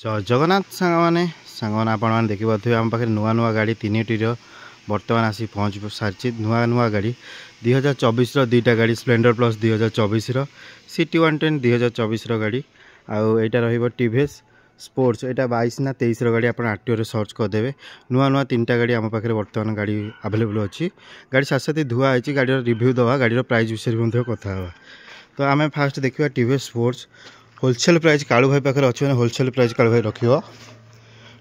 जय जगन्नाथ सांग मैंने देखिए आम पाखे नुआ नुआ गाड़ी तीन टीर बर्तमान आसी पहुँच सारी नुआ नुआ गाड़ी 2024 दुईटा गाड़ी स्प्लेंडर प्लस 2024 सिटी 110 2024 गाड़ी आईटा टीवीएस स्पोर्ट्स यहाँ 22 ना 23 गाड़ी आप आरटीओ सर्च करदे नुआ नुआ तीनटा गाड़ी आम पाखे बर्तमान गाड़ी आवेलेबल अच्छी गाड़ी साथ साथ धुआ होती गाड़ी रिव्यू दवा गाड़ी प्राइस विषय में कथा तो आम फास्ट देखा TVS sports wholesale price Kalu भाई पाखे अच्छे होलसेल प्राइस कालू भाई रख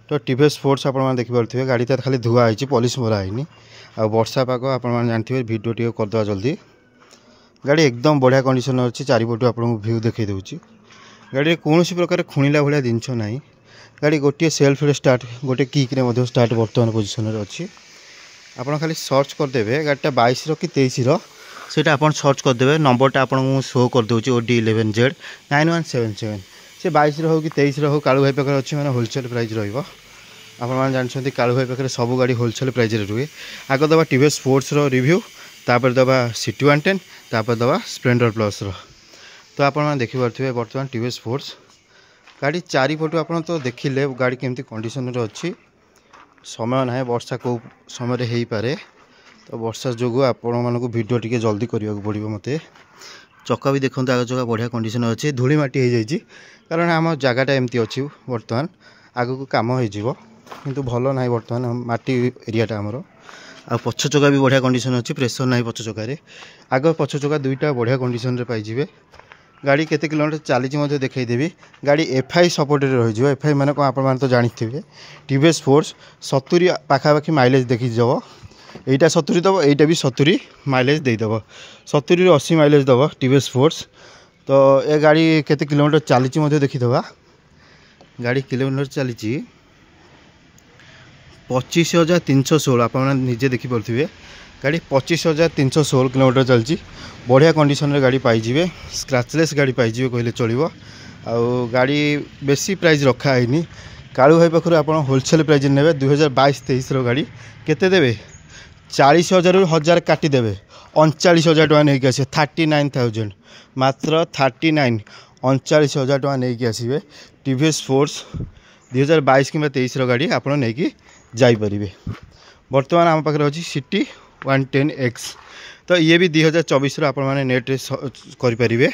तो टीवीएस स्पोर्ट्स आप देखिपे गाड़ी तो खाली धुआ होती पॉलिश मराहनी आ वर्षा पाग आप जानते भिडियो टी करदे जल्दी गाड़ी एकदम बढ़िया कंडीशन अच्छी चारिपटू आपको भ्यू देखई दूँ गाड़ी कौन प्रकार खुणिला भाया जिनस ना गाड़ी गोटे सेल्फ स्टार्ट गोटे किक्रे स्टार्ट बर्तमान पोजिशन अच्छी आप खाली सर्च करदे गाड़ीटा 22 कि 23 सेटा आप सर्च करदे नंबरटा आपको शो करदे OD11Z 9177 से 22 हो कि 23 हो कालू भाई पाखे अच्छी मैंने होलसेल प्राइस रहा जानते कालू भाई पाखे सब गाड़ी होलसेल प्राइस रुहे आग दबा टीवीएस स्पोर्ट्स रिव्यू तापर दबा सिटी 110 तापर दबा स्प्लेंडर प्लस तो आप देखिपे बर्तमान टीवीएस स्पोर्ट्स गाड़ी चारिपटू आप तो देखिले गाड़ी केमती कंडीशन अच्छी समय ना वर्षा कौ समय हो पारे तो वर्षा जो आपण भिडियो टी जल्दी करने को पड़ो मत चक्का भी देखते आग चक्का बढ़िया कंडीशन अच्छी धूली माटी हो जाए कारण आम जगटा एमती अच्छी बर्तमान आग को कम हो भल ना बर्तमान माटी एरियाटा आमर आ पछ चक्का भी बढ़िया कंडीशन अच्छी प्रेसर ना पछ चक्कर आग पछ चक्का दुईटा बढ़िया कंडीशन रे पाइबे गाड़ी केते किलोमीटर चली देखईदेवी गाड़ी एफआई सपोर्ट रही एफआई मैंने कौन आप तो जानते टीवीएस स्पोर्ट्स 70 पाखापाखि माइलेज देखीदेव एटा 70 दब एटा भी 70 माइलेज देदेव 70 ରୁ 80 माइलेज दब टीवीएस स्पोर्ट्स तो ये गाड़ी केते किलोमीटर चली देखीदे गाड़ी किलोमीटर चली 25,316 आप निजे देखिपे गाड़ी 25,316 किलोमीटर चलती बढ़िया कंडीशन रे गाड़ी पाइबे स्क्रैचलेस गाड़ी पाइबे कहले चलो आउ गाड़ी बेसी प्राइस रखा है कालू भाई पाखु आप होलसेल प्राइस ने 2022-23 गाड़ी केते देवे 40,000 ରୁ 1000 काटिदेवे 39,000 टका नहीं आसे 39,000 मात्र 39 39,000 टका नहीं आसवे टीवीएस स्पोर्ट्स 2022 कि 23 गाड़ी आप नहीं जापरेंगे बर्तमान आम पाखे अच्छी सिटी 110X तो ये भी 2024 आपने नेट करेंगे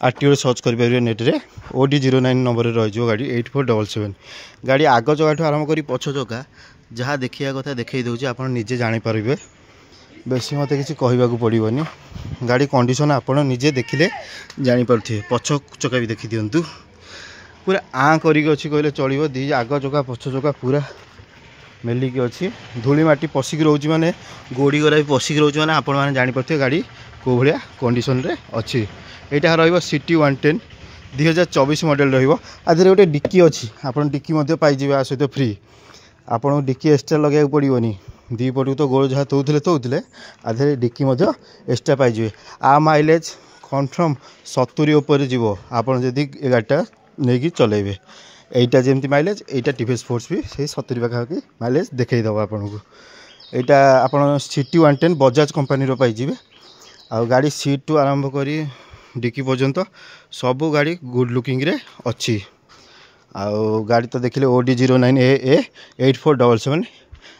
आरटीओ सर्च करेंगे नेट रे OD09 नंबर रही गाड़ी 8477 गाड़ी आग चक्का आरंभ कर पछ चक्का जहाँ देखा कथा देखई दूँ आप निजे जानीपारे बेसी मत किसी कहवाक पड़ोनी गाड़ी कंडीशन आप निजे देखिले जानीपारे पछ चक्का भी देखी दिंतु पूरा आँ करी कहले चलो दी आग चक्का पछ चक्का पूरा मेलिकी अच्छी धूली माटी पशिक रोचे मैंने गोड़ी गरा भी पशिक रोचे मैंने आप जानीपारे गाड़ी कौ भाया कंडीशन रे अच्छी यहाँ रटी 110 2024 मॉडल रही गोटे डिक्की अच्छी आप डिक्की पाइबे आ सहित फ्री आपको डिक्की एक्सट्रा लगे पड़ोनी दी पटू तो गोड़ जहाँ तौले आधे डिक्की एक्सट्रा पाइबे आ माइलेज कन्फर्म 70 उपर जीव आपड़ जदि गाड़ीटा नहीं चलेबे एटा जमी माइलेज एटा टीवीएस स्पोर्ट्स भी से 70 पाखापाखि माइलेज देखईदेव आपन को यहाँ आप सिटी 110 बजाज कंपनी पाइबे आ गाड़ी सीट टू आरंभ करी डिक्की पर्यंत सबू गाड़ी गुड लुकिंग रे अच्छी आउ गाड़ी तो देखिले OD09 AA 8477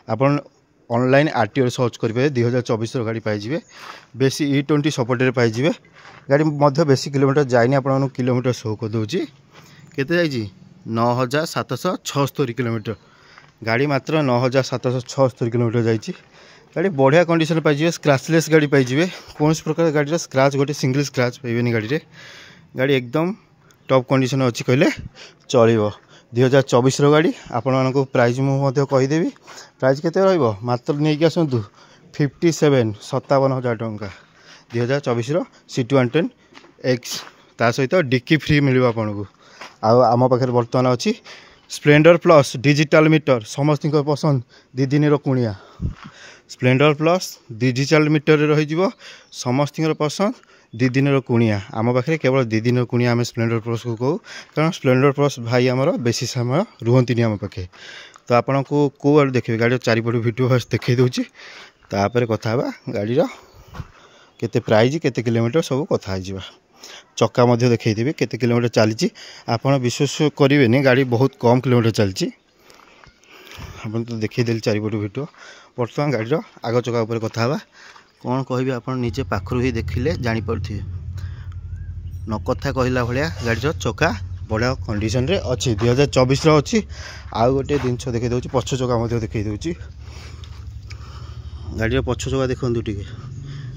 आप ऑनलाइन आरटीओ सर्च करेंगे 2024 गाड़ी पाइबे बेसी E20 सपोर्ट पाइबे गाड़ी मध्य बेसी किलोमीटर जाइनी आप किलोमीटर शो कर दूची केते जाइए 9,776 किलोमीटर गाड़ी मात्र 9,776 किलोमीटर जाइए गाड़ी बढ़िया कंडीशन पाइबे स्क्रैचलेस गाड़ी पाइबे कौन प्रकार गाड़ी स्क्रैच गोटे सिंगल स्क्रैच पाइबेनी गाड़ी गाड़ी एकदम टॉप कंडीशन अच्छी कहले चलो 2024 गाड़ी आपण को प्राइस मुझे कहीदेवी प्राइस केते रहिबो मात्र नहीं आसतु 57,000 टंका 2024 सिटी 110X ता सहित डिक्की फ्री मिल आपको आम पाखे बर्तमान अच्छी स्प्लेंडर प्लस डिजिटल मीटर समस्त पसंद दी दिन कुणिया स्प्लेंडर प्लस डिजिटल मीटर रही समस्त पसंद दी दिन कुणिया आम पाखे केवल दी दिन कुणिया आम स्प्लेंडर प्लस को कहूँ कारण स्प्लेंडर प्लस भाई आमर बेसी समय रुहंती आम पाखे तो आपन को कौ आड़ देखिए गाड़ी चारिपट भिडियो फास्ट देखई दूची तापर कथा गाड़ी केते प्राइस केते किलोमीटर सब कथा चक्का देखी केते किलोमीटर चली आप विश्वास करेंगे गाड़ी बहुत कम किलोमीटर चलती आप तो देखीदेली चारिपट भिडियो बर्तमान गाड़ी आग चक्का उपर कथा कौन कहि आप निजे पाखर ही देखिले जापे न कथा कहला भाया गाड़ी चक्का बढ़िया कंडीशन रे अच्छी 2024 अच्छी आउ गोटे जिनस देखी दूँ पछ चक्का देखी दूँ गाड़ी पछ चक्का देखो टे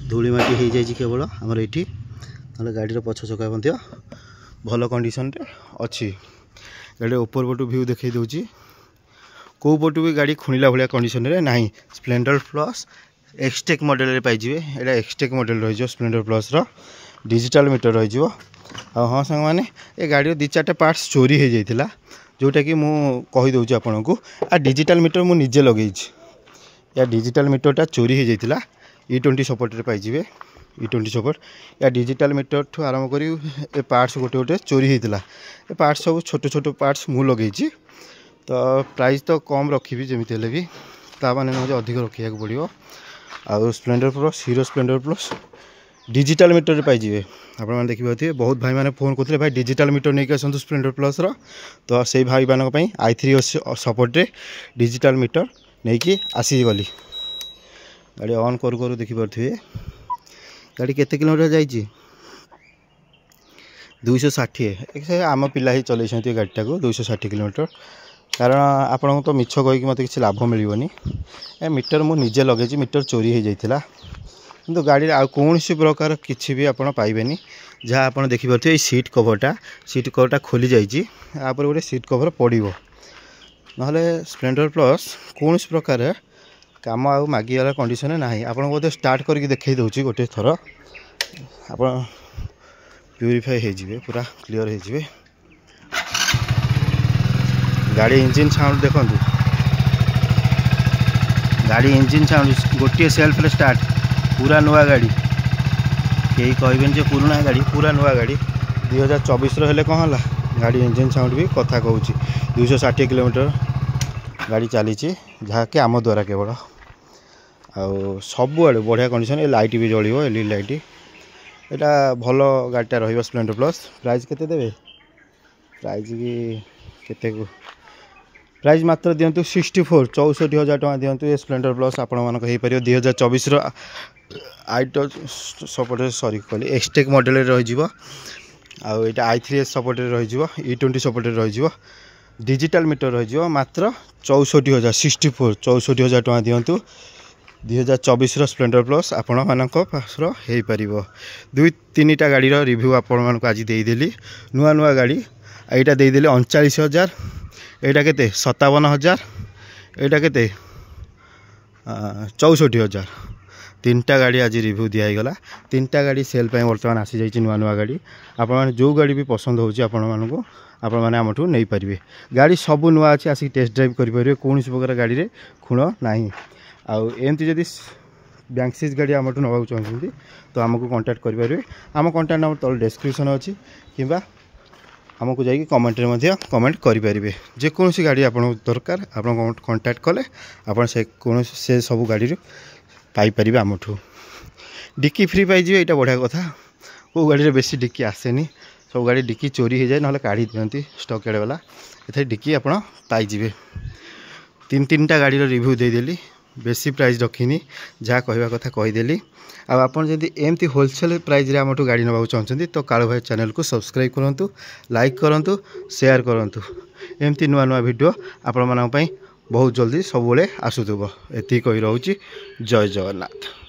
धूलीमाटी हो जाए केवल आमर ये ना गाड़ी पछ चक्का भल कंडीशन रे अच्छी गाड़ी ऊपर पटू व्यू देखी दूँ कौ पटू भी गाड़ी खुणिला भाया कंडीशन रे नहीं स्प्लेंडर प्लस एक्सटेक मॉडल रे पाइबे एटा एक्सटेक मॉडल रही स्प्लेंडर प्लस रो डिजिटल मीटर रही हाँ सांग मैंने ये गाड़ी दी चार्टा पार्ट्स चोरी हो जाता जोटा कि मुझे आपन को आ डिजिटल मीटर मुझे निजे लगे या डिजिटल मीटरटा चोरी हो जाता E20 सपोर्ट पाइबे E20 सपोर्ट या डिजिटल मीटर ठू आरंभ कर पार्ट्स गोटे गोटे चोरी होता ये पार्ट्स सब छोट छोट पार्ट्स मु लगे तो प्राइस तो कम रखी जमी भी ताने मुझे अधिक रखा पड़ो आ Splendor plus Hero Splendor plus digital meter पाइबे आप देखिए बहुत भाई मैंने फोन करते भाई डिजिटल मीटर नहीं आसतु स्प्लेंडर प्लस रो तो से भाई मान i3 सपोर्ट रे डिजिटल मीटर नहीं कि आसीगली गाड़ी ऑन करू देखिपे गाड़ी केते किलोमीटर जाइए 260 आम पिला ही चलते गाड़ीटा को 260 किलोमीटर कारण आपन तो मिछ कहीकि मत किसी लाभ मिलनी मीटर मुझे निजे लगे मीटर चोरी हो जाता किंतु गाड़ी आ कौन प्रकार किसी भी आप पाइबेनी जहाँ आप देखिपे सीट कवरटा खोली जापर गोटे सीट कवर पड़ो ना स्प्लेंडर प्लस कौन प्रकार काम आ मागिवाला कंडीशन ना आपको बोधे स्टार्ट करके देखई दूँ गोटे थर आप प्यूरीफाई हो पूरा क्लीयर हो गाड़ी इंजिन साउंड देखो गाड़ी इंजिन साउंड गोटे सेल्फ स्टार्ट पूरा नुआ गाड़ी कहीं कहबेन जो पुराना गाड़ी पूरा नुआ गाड़ी 2024 हेले कौन है गाड़ी इंजिन साउंड भी कथा कहूँ 260 किलोमीटर गाड़ी चली जहाँकि आम द्वारा केवल आउ सबुआड़े बढ़िया कंडीशन ये लाइट भी जलियो एलईडी लाइट यहाँ भल गाड़ीटा रही स्प्लेंडर प्लस प्राइस केते देबे प्राइस की केते प्राइस मात्र दिंतु 64,64,000 टका दिंतु ये स्प्लेंडर प्लस आपण मानक हो पार 2024 आईटो सपोर्ट सॉरी कहली एक्सटेक मॉडल रही आउ ये i3s सपोर्ट रही E20 सपोर्ट रही डिजिटल मीटर रही मात्र 64,000 टका दिंतु 2024 स्प्लेंडर प्लस आपण मानक पास हो पार 2-3टा गाड़ी रिव्यू आपण मानक आज देदेली नुआ नुआ गाड़ी यहाँ देदेली 39,000 एटा केते 57,000 एटा केते 64,000 3टा गाड़ी आज रिव्यू दिगला 3टा गाड़ी सेल बर्तमान आसी जाइए नुआ नुआ गाड़ी आप जो गाड़ी भी पसंद हो आपण मैंने आमठू नहीं पारे गाड़ी सब नुआ अच्छी आसिक टेस्ट ड्राइव करेंगे कौन प्रकार गाड़ी रे खुण ना आउ एमती जदि बैंक्सिस गाड़ी आमठू नवा चाहते तो आमको कांटेक्ट करेंगे आम कांटेक्ट नंबर तल डिस्क्रिप्शन अच्छी कि आमको जाकि कमेंट कमेंट करेंगे जेकोसी गाड़ी आप दरकार आप कांटेक्ट कले आप से सब गाड़ी पाइपर आमठू डिक्की फ्री पाइबे यहाँ बढ़िया कथा वो गाड़ी बेसी डिक्की आसेनी सब गाड़ी डिक्की चोरी हो जाए ना काढ़ी दिखती स्टक एड वाला ये डिक्की आप पाइबे 3-3टा गाड़ी रिव्यू देदेली बेसी प्राइस रखिनी जहाँ कहवा कथा कहीदेली आपन जदि एमती होलसेल प्राइस रे आमठू गाड़ी नवा चाहते तो कालू भाई चैनल को सब्सक्राइब करूँ लाइक करूँ शेयर करूँ एमती नुआ नुआ वीडियो आपण मानक बहुत जल्दी सब आसुथब एति कही रोचे जय जगन्नाथ।